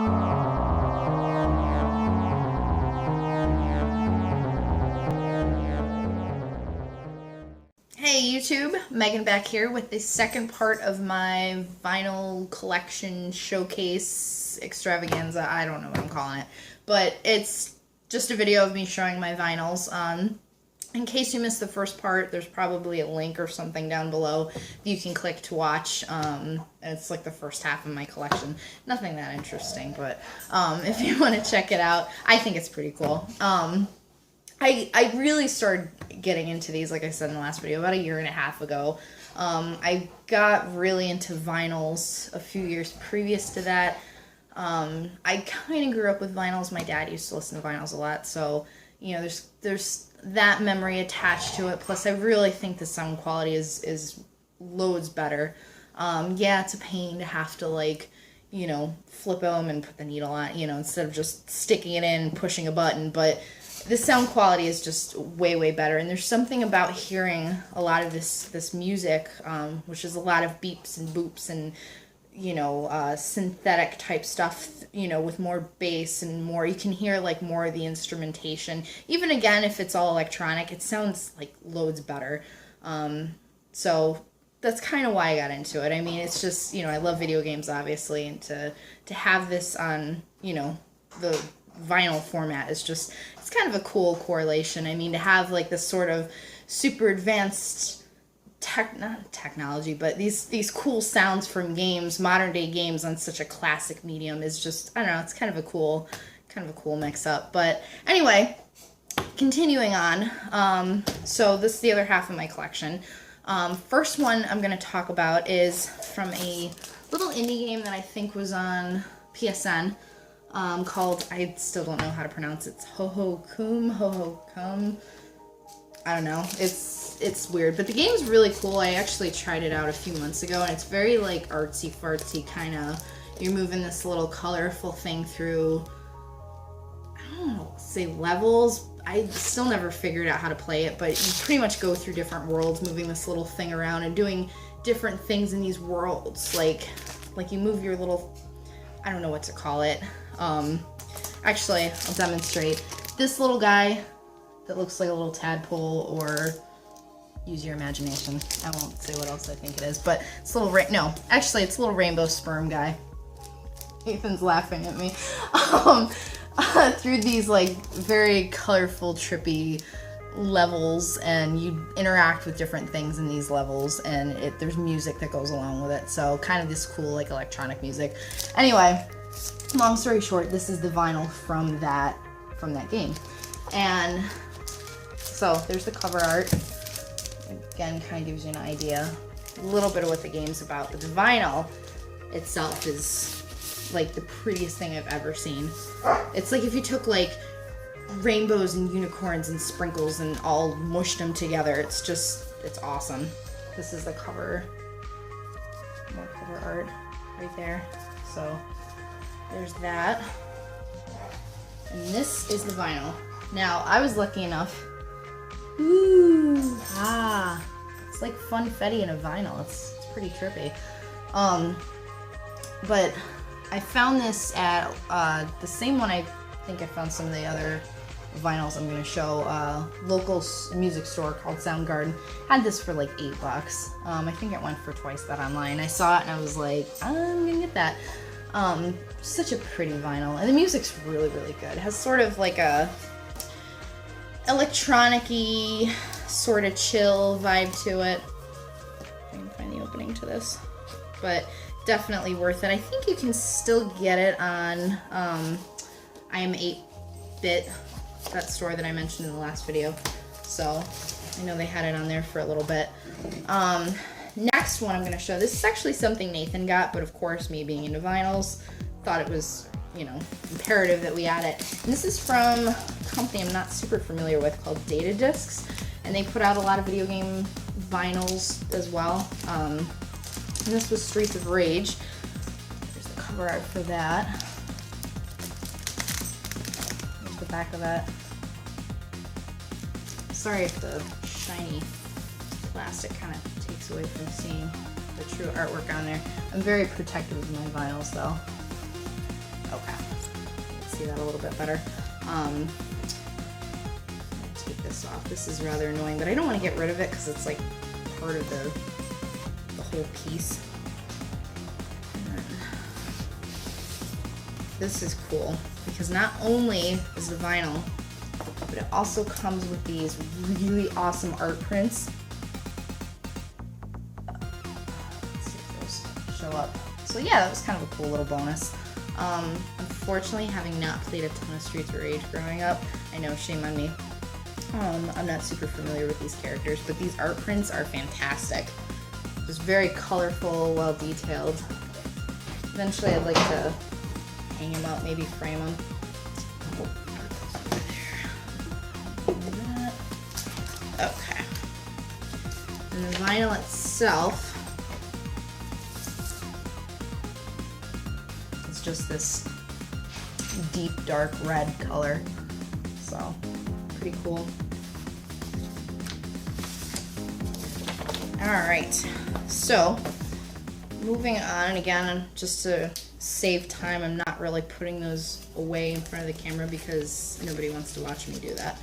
Hey YouTube, Megan back here with the second part of my vinyl collection showcase extravaganza. I don't know what I'm calling it, but it's just a video of me showing my vinyls. In case you missed the first part, there's probably a link or something down below you can click to watch. It's like the first half of my collection. Nothing that interesting, but if you want to check it out, I think it's pretty cool. I really started getting into these, like I said in the last video, about a year and a half ago. I got really into vinyls a few years previous to that. I kind of grew up with vinyls. My dad used to listen to vinyls a lot, so you know, there's that memory attached to it. Plus, I really think the sound quality is loads better. Yeah, it's a pain to have to, like, you know, flip them and put the needle on, you know, instead of just sticking it in and pushing a button, but the sound quality is just way better. And there's something about hearing a lot of this music, which is a lot of beeps and boops and, you know, synthetic type stuff, you know, with more bass and more, you can hear like more of the instrumentation. Even again, if it's all electronic, it sounds like loads better. So that's kind of why I got into it. I mean, it's just, you know, I love video games, obviously, and to have this on, you know, the vinyl format is just, it's kind of a cool correlation. I mean, to have like this sort of super advanced not technology, but these cool sounds from games, modern day games, on such a classic medium is just, I don't know, it's kind of a cool mix up. But anyway, continuing on, so this is the other half of my collection. First one I'm going to talk about is from a little indie game that I think was on PSN, called, I still don't know how to pronounce it, it's Ho-Ho-Cum. I don't know, it's weird, but the game's really cool. I actually tried it out a few months ago, and it's very like artsy fartsy kind of, you're moving this little colorful thing through, I don't know, say levels. I still never figured out how to play it, but you pretty much go through different worlds, moving this little thing around and doing different things in these worlds. Like you move your little, I don't know what to call it. Actually, I'll demonstrate. This little guy that looks like a little tadpole, or use your imagination. I won't say what else I think it is, but it's a little, no, actually it's a little rainbow sperm guy. Ethan's laughing at me. Through these like very colorful, trippy levels, and you interact with different things in these levels, and there's music that goes along with it, so kind of this cool like electronic music. Anyway, long story short, this is the vinyl from that game, and so there's the cover art. Again, kind of gives you an idea, a little bit of what the game's about, but the vinyl itself is like the prettiest thing I've ever seen. It's like if you took like rainbows and unicorns and sprinkles and all mushed them together. It's awesome. This is the cover, more cover art right there. So there's that. And this is the vinyl. Now, I was lucky enough, it's like funfetti in a vinyl. It's pretty trippy. But I found this at the same one I think I found some of the other vinyls I'm going to show. Local music store called Soundgarden had this for like $8. I think it went for twice that online. I saw it and I was like, I'm going to get that. Such a pretty vinyl, and the music's really good. It has sort of like a electronic-y, sort of chill vibe to it. I can find the opening to this, but definitely worth it. I think you can still get it on I Am 8-Bit, that store that I mentioned in the last video. So I know they had it on there for a little bit. Next one I'm going to show, this is actually something Nathan got, but of course, me being into vinyls, thought it was, you know, imperative that we add it. And this is from a company I'm not super familiar with called Data Discs, and they put out a lot of video game vinyls as well. And this was Streets of Rage. There's the cover art for that. There's the back of that. Sorry if the shiny plastic kind of takes away from seeing the true artwork on there. I'm very protective of my vinyls though. Okay. see that a little bit better. Take this off. This is rather annoying, but I don't want to get rid of it because it's like part of the whole piece. This is cool because not only is the vinyl, but it also comes with these really awesome art prints. Let's see if those show up. So yeah, that was kind of a cool little bonus. Unfortunately, having not played a ton of Streets of Rage growing up, I know, shame on me. I'm not super familiar with these characters, but these art prints are fantastic. Just very colorful, well detailed. Eventually I'd like to hang them up, maybe frame them. Okay. And the vinyl itself is just this deep dark red color. So pretty cool. Alright, so moving on, again, just to save time, I'm not really putting those away in front of the camera because nobody wants to watch me do that.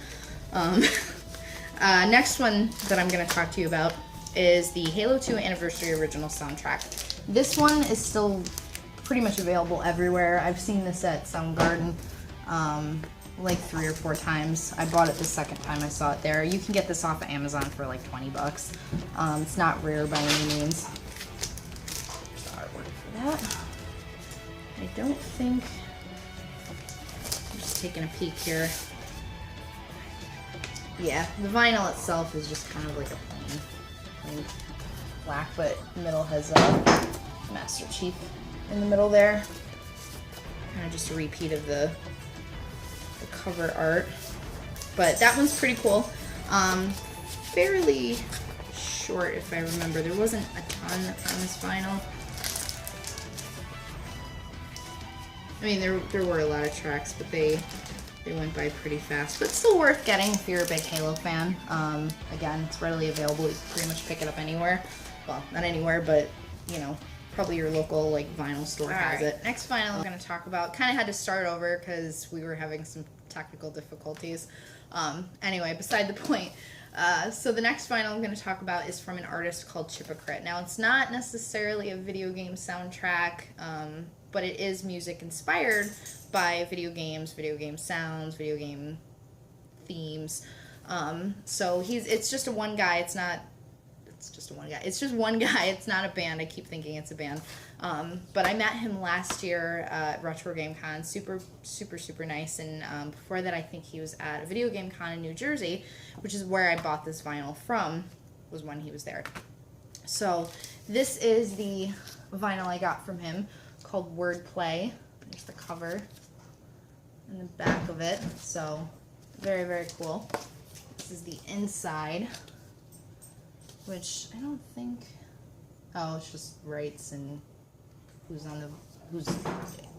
Next one that I'm going to talk to you about is the Halo 2 Anniversary Original Soundtrack. This one is still pretty much available everywhere. I've seen this at Soundgarden like 3 or 4 times. I bought it the second time I saw it there. You can get this off of Amazon for like 20 bucks. It's not rare by any means. There's the artwork for that. I don't think, I'm just taking a peek here. Yeah, the vinyl itself is just kind of like a plain black, but the middle has a Master Chief in the middle there. Kind of just a repeat of the cover art, but that one's pretty cool. Fairly short, if I remember. There wasn't a ton on this vinyl. I mean, there were a lot of tracks, but they went by pretty fast. But still worth getting if you're a big Halo fan. Again, it's readily available. You can pretty much pick it up anywhere. Well, not anywhere, but you know, probably your local like vinyl store has it. Next vinyl I'm going to talk about, kind of had to start over because we were having some technical difficulties. Anyway, beside the point. So the next vinyl I'm going to talk about is from an artist called Chibok. Now, it's not necessarily a video game soundtrack, but it is music inspired by video games, video game sounds, video game themes. So it's just a one guy. It's just one guy. It's not a band. I keep thinking it's a band. But I met him last year at Retro Game Con. Super, super, super nice. And before that, I think he was at a video game con in New Jersey, which is where I bought this vinyl from, was when he was there. So this is the vinyl I got from him called Wordplay. There's the cover and the back of it. So very, very cool. This is the inside, which I don't think, oh, it's just rights and who's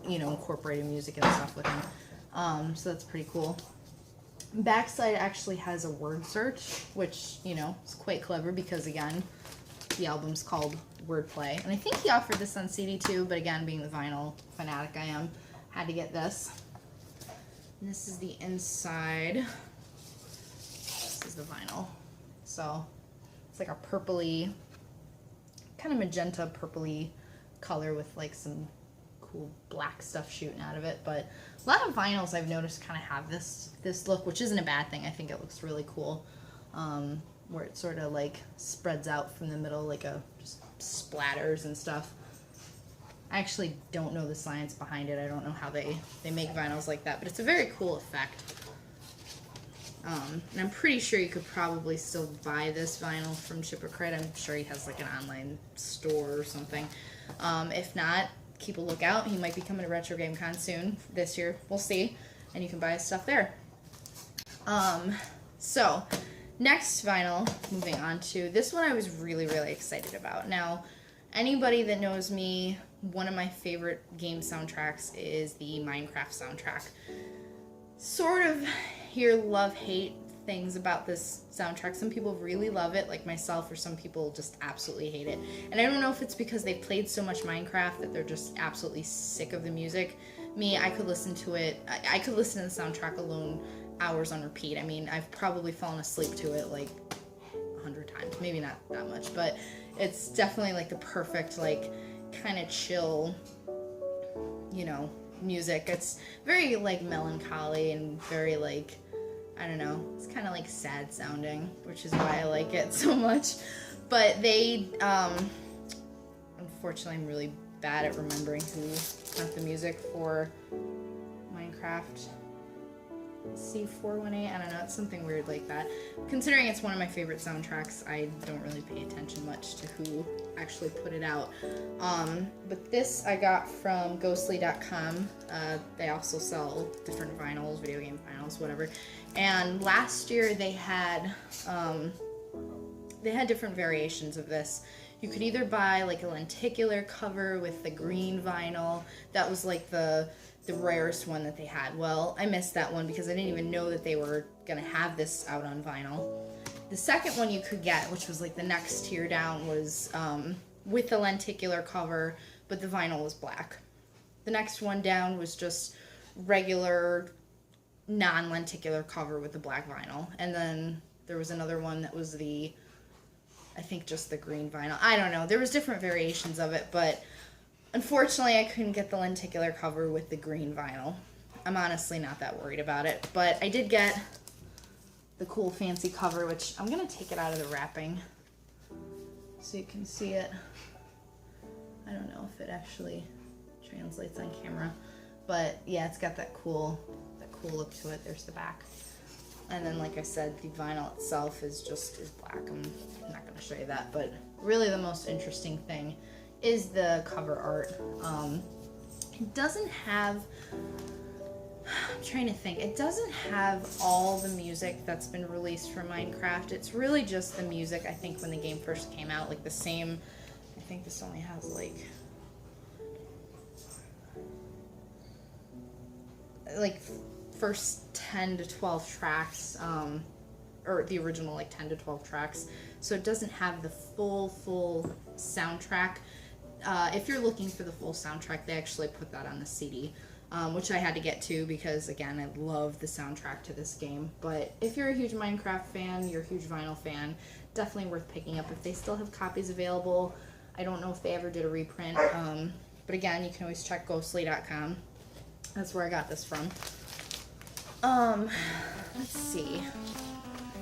you know, incorporating music and stuff with him. So that's pretty cool. Backside actually has a word search, which, you know, is quite clever because, again, the album's called Wordplay. And I think he offered this on CD too, but again, being the vinyl fanatic I am, had to get this. And this is the inside. This is the vinyl. So it's like a purpley, kind of magenta purpley color with like some cool black stuff shooting out of it. But a lot of vinyls I've noticed kind of have this look, which isn't a bad thing. I think it looks really cool, where it sort of like spreads out from the middle, like just splatters and stuff. I actually don't know the science behind it. I don't know how they make vinyls like that, but it's a very cool effect. And I'm pretty sure you could probably still buy this vinyl from Chibok. I'm sure he has like an online store or something. If not, keep a lookout. He might be coming to Retro Game Con soon this year. We'll see. And you can buy his stuff there. So, next vinyl, moving on to this one I was really, really excited about. Now, anybody that knows me, one of my favorite game soundtracks is the Minecraft soundtrack. Sort of hear love-hate things about this soundtrack. Some people really love it, like myself, or some people just absolutely hate it. And I don't know if it's because they played so much Minecraft that they're just absolutely sick of the music. me, I could listen to it. I could listen to the soundtrack alone hours on repeat. I mean, I've probably fallen asleep to it like 100 times, maybe not that much, but it's definitely like the perfect, like, kind of chill, you know, music. It's very like melancholy and very like, I don't know, it's kind of like sad sounding, which is why I like it so much. But they, unfortunately, I'm really bad at remembering who got the music for Minecraft C418. I don't know, it's something weird like that. Considering it's one of my favorite soundtracks, I don't really pay attention much to who actually put it out. But this I got from ghostly.com. They also sell different vinyls, video game vinyls, whatever. And last year they had different variations of this. You could either buy like a lenticular cover with the green vinyl. That was like the rarest one that they had. Well, I missed that one because I didn't even know that they were gonna have this out on vinyl. The second one you could get, which was like the next tier down, was with the lenticular cover, but the vinyl was black. The next one down was just regular non-lenticular cover with the black vinyl. And then there was another one that was I think just the green vinyl. I don't know. There was different variations of it, but unfortunately, I couldn't get the lenticular cover with the green vinyl. I'm honestly not that worried about it, but I did get the cool fancy cover, which I'm going to take it out of the wrapping so you can see it. I don't know if it actually translates on camera, but yeah, it's got that cool look to it. There's the back. And then, like I said, the vinyl itself is black. I'm not going to show you that, but really the most interesting thing is the cover art. It doesn't have, I'm trying to think, it doesn't have all the music that's been released for Minecraft. It's really just the music, I think, when the game first came out, like the same, I think this only has like first 10 to 12 tracks, or the original like 10 to 12 tracks, so it doesn't have the full soundtrack. If you're looking for the full soundtrack, they actually put that on the CD, which I had to get to because, again, I love the soundtrack to this game. But if you're a huge Minecraft fan, you're a huge vinyl fan, definitely worth picking up if they still have copies available. I don't know if they ever did a reprint, but again, you can always check ghostly.com. That's where I got this from. Let's see.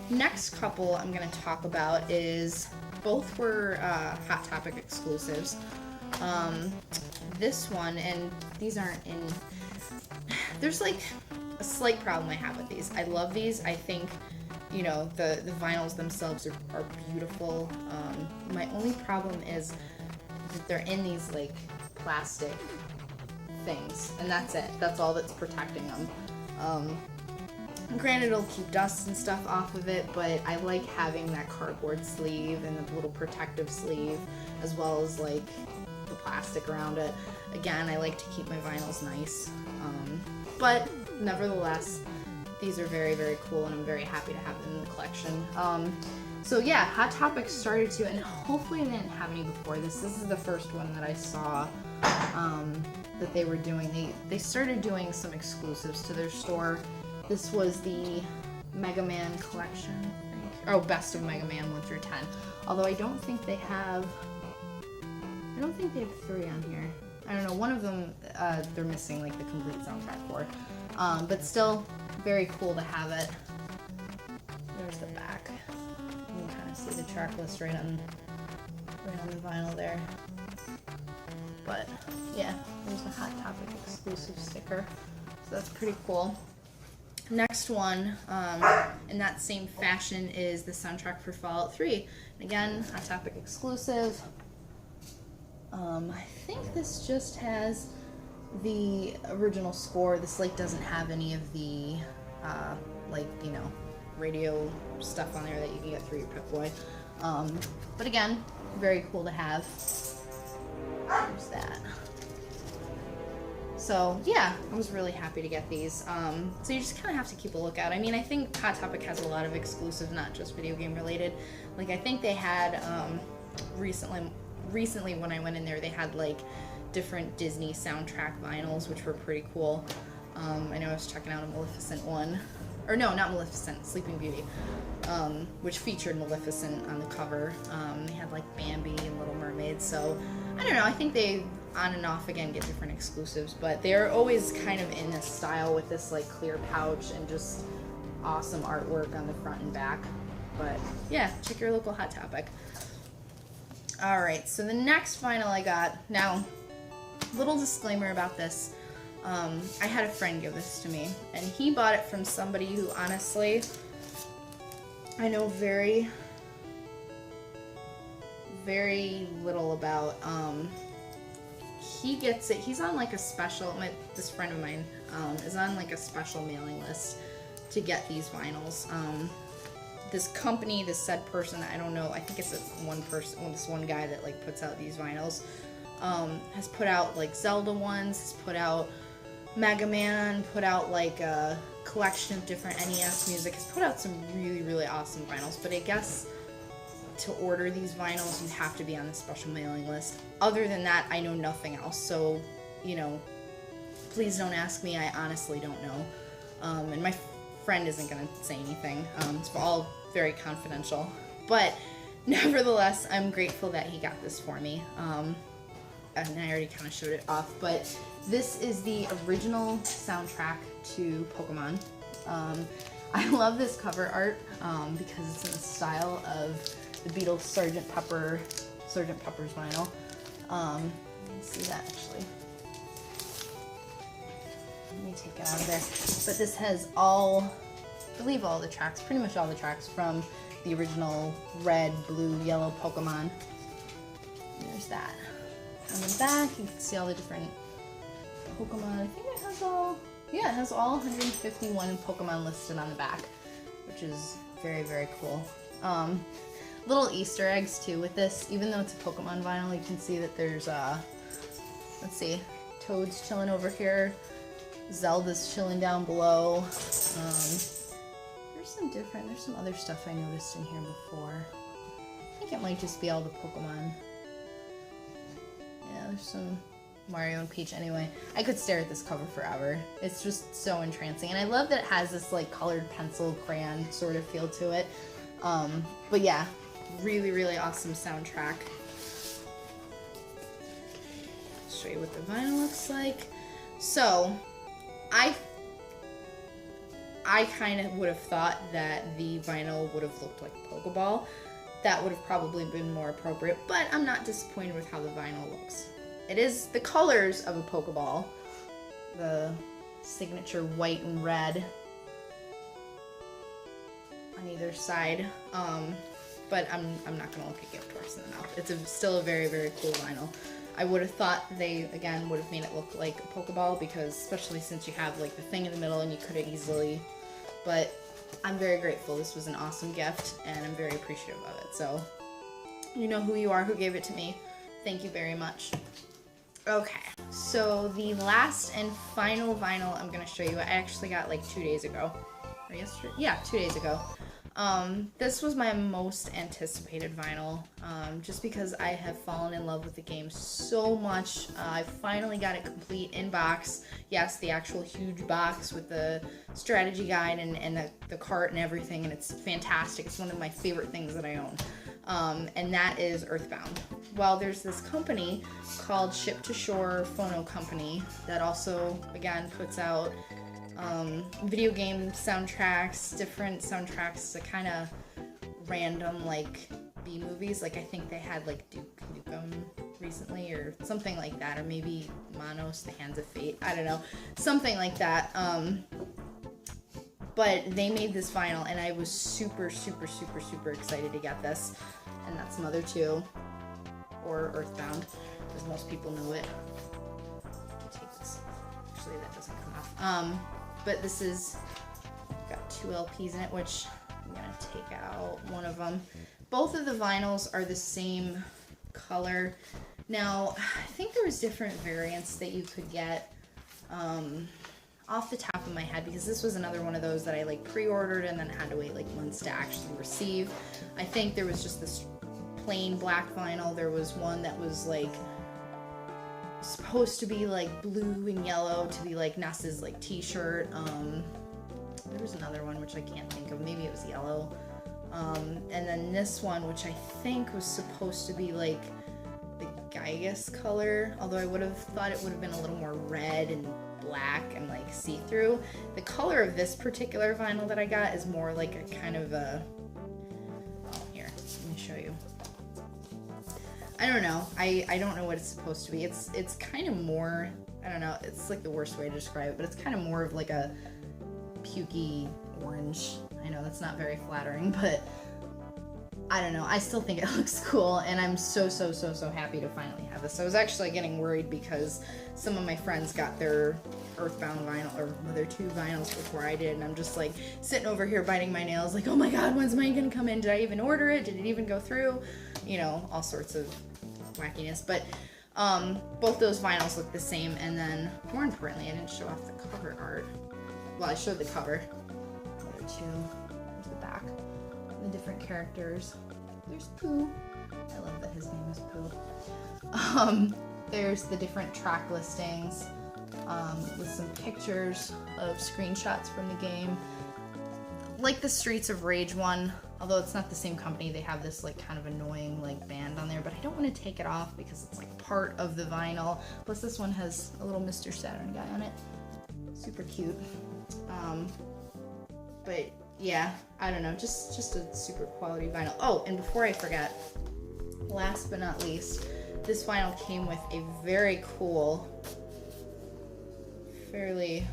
Next couple I'm going to talk about is, both were Hot Topic exclusives. This one, and these aren't in, there's like a slight problem I have with these. I love these. I think, you know, the vinyls themselves are beautiful. My only problem is that they're in these like plastic things, and that's it. That's all that's protecting them. Granted, it'll keep dust and stuff off of it, but I like having that cardboard sleeve and the little protective sleeve, as well as like the plastic around it. Again, I like to keep my vinyls nice, but nevertheless, these are very, very cool, and I'm very happy to have them in the collection. So yeah, Hot Topic started to, and hopefully I didn't have any before this. This is the first one that I saw that they were doing. They started doing some exclusives to their store. This was the Mega Man collection, I think. Oh, Best of Mega Man 1 through 10. Although I don't think they have 3 on here. I don't know, one of them they're missing like the complete soundtrack for. But still, very cool to have it. There's the back. You can kind of see the track list right on the vinyl there. But yeah, there's the Hot Topic exclusive sticker. So that's pretty cool. Next one, in that same fashion, is the soundtrack for Fallout 3. And again, Hot Topic exclusive. I think this just has the original score. This like doesn't have any of the like, you know, radio stuff on there that you can get through your Pip-Boy. But again, very cool to have. There's that. So yeah, I was really happy to get these. So you just kind of have to keep a lookout. I mean, I think Hot Topic has a lot of exclusive, not just video game related. Like I think they had recently when I went in there, they had like different Disney soundtrack vinyls, which were pretty cool. I know I was checking out a Maleficent one, or no, not Maleficent, Sleeping Beauty, which featured Maleficent on the cover. They had like Bambi and Little Mermaid, so I don't know, I think they on and off again get different exclusives, but they're always kind of in this style with this like clear pouch and just awesome artwork on the front and back. But yeah, check your local Hot Topic. Alright, so the next vinyl I got, now, little disclaimer about this. I had a friend give this to me, and he bought it from somebody who honestly, I know very, very little about. He gets it, he's on like a special, this friend of mine is on like a special mailing list to get these vinyls. This company, this said person, I don't know, I think it's this one guy that like puts out these vinyls, has put out like Zelda ones, has put out Mega Man, put out like a collection of different NES music, has put out some really, really awesome vinyls, but I guess to order these vinyls, you have to be on the special mailing list. Other than that, I know nothing else, so, you know, please don't ask me, I honestly don't know. And my friend isn't going to say anything. It's all very confidential. But nevertheless, I'm grateful that he got this for me. And I already kind of showed it off, but this is the original soundtrack to Pokemon. I love this cover art because it's in the style of the Beatles' Sgt. Pepper's vinyl. Let me see that actually. Let me take it out of there. But this has I believe all the tracks, pretty much all the tracks from the original red, blue, yellow Pokemon. There's that. On the back, you can see all the different Pokemon. I think it has it has all 151 Pokemon listed on the back, which is very, very cool. Little Easter eggs too with this, even though it's a Pokemon vinyl, you can see that there's, let's see, Toad's chilling over here, Zelda's chilling down below. There's some other stuff I noticed in here before. I think it might just be all the Pokemon. Yeah, there's some Mario and Peach. Anyway, I could stare at this cover forever. It's just so entrancing, and I love that it has this like colored pencil crayon sort of feel to it. But yeah, really, really awesome soundtrack. Show you what the vinyl looks like. So, I kind of would have thought that the vinyl would have looked like a Pokeball. That would have probably been more appropriate, but I'm not disappointed with how the vinyl looks. It is the colors of a Pokeball. The signature white and red on either side. But I'm not gonna look a gift horse in the mouth. It's still a very, very cool vinyl. I would have thought they, again, would have made it look like a Pokeball, because especially since you have like the thing in the middle and you could have easily, but I'm very grateful. This was an awesome gift and I'm very appreciative of it. So, you know who you are, who gave it to me. Thank you very much. Okay, so the last and final vinyl I'm gonna show you, I actually got like 2 days ago. Or yesterday? Yeah, 2 days ago. This was my most anticipated vinyl, just because I have fallen in love with the game so much. I finally got it complete in box. Yes, the actual huge box with the strategy guide and the cart and everything, and it's fantastic. It's one of my favorite things that I own, and that is Earthbound. Well, there's this company called Ship to Shore Phono Company that also, again, puts out video game soundtracks, different soundtracks to kind of random like B-movies. Like I think they had like Duke Nukem recently or something like that, or maybe Manos, The Hands of Fate. I don't know, something like that. But they made this vinyl and I was super, super, super, super excited to get this. And that's Mother 2 or Earthbound, as most people know it. Take this. Actually, that doesn't come off. But this is got 2 LPs in it, which I'm gonna take out one of them. Both of the vinyls are the same color. Now, I think there was different variants that you could get off the top of my head, because this was another one of those that I like pre-ordered and then had to wait like months to actually receive. I think there was just this plain black vinyl. There was one that was like supposed to be like blue and yellow to be like Ness's like t-shirt. There was another one which I can't think of. Maybe it was yellow. And then this one, which I think was supposed to be like the Gygus color, although I would have thought it would have been a little more red and black and like see-through. The color of this particular vinyl that I got is more like a kind of a, oh, here, let me show you. I don't know. I don't know what it's supposed to be. It's kind of more, I don't know, it's like the worst way to describe it, but it's kind of more of like a pukey orange. I know that's not very flattering, but I don't know. I still think it looks cool, and I'm so happy to finally have this. I was actually getting worried because some of my friends got their Earthbound vinyl, or their 2 vinyls before I did, and I'm just like sitting over here biting my nails like, oh my god, when's mine gonna come in? Did I even order it? Did it even go through? You know, all sorts of wackiness. But both those vinyls look the same, and then more importantly, I didn't show off the cover art. Well, I showed the cover. The other 2. There's the back. The different characters. There's Pooh. I love that his name is Pooh. There's the different track listings with some pictures of screenshots from the game. Like the Streets of Rage one, although it's not the same company, they have this like kind of annoying like band on there, but I don't want to take it off because it's like part of the vinyl. Plus this one has a little Mr. Saturn guy on it. Super cute. But yeah, I don't know, just a super quality vinyl. Oh, and before I forget, last but not least, this vinyl came with a very cool, fairly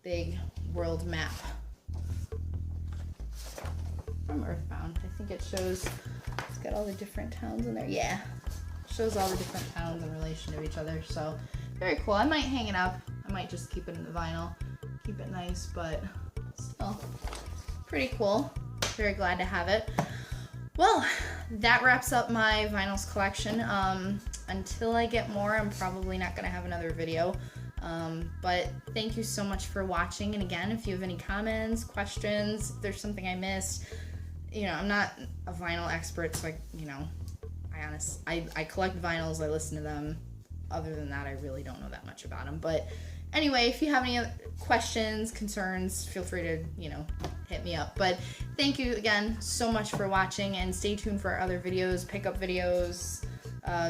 big world map from Earthbound. I think it shows, it's got all the different towns in there. Yeah, it shows all the different towns in relation to each other, so very cool. I might hang it up. I might just keep it in the vinyl, keep it nice, but still pretty cool. Very glad to have it. Well, that wraps up my vinyls collection. Until I get more, I'm probably not going to have another video. But thank you so much for watching. And again, if you have any comments, questions, if there's something I missed, you know, I'm not a vinyl expert, so I collect vinyls, I listen to them. Other than that, I really don't know that much about them. But anyway, if you have any questions, concerns, feel free to, you know, hit me up. But thank you again so much for watching, and stay tuned for our other videos, pickup videos,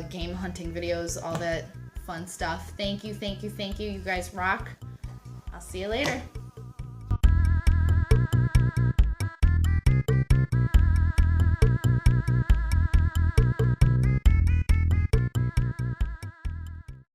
game hunting videos, all that fun stuff. Thank you. You guys rock. I'll see you later.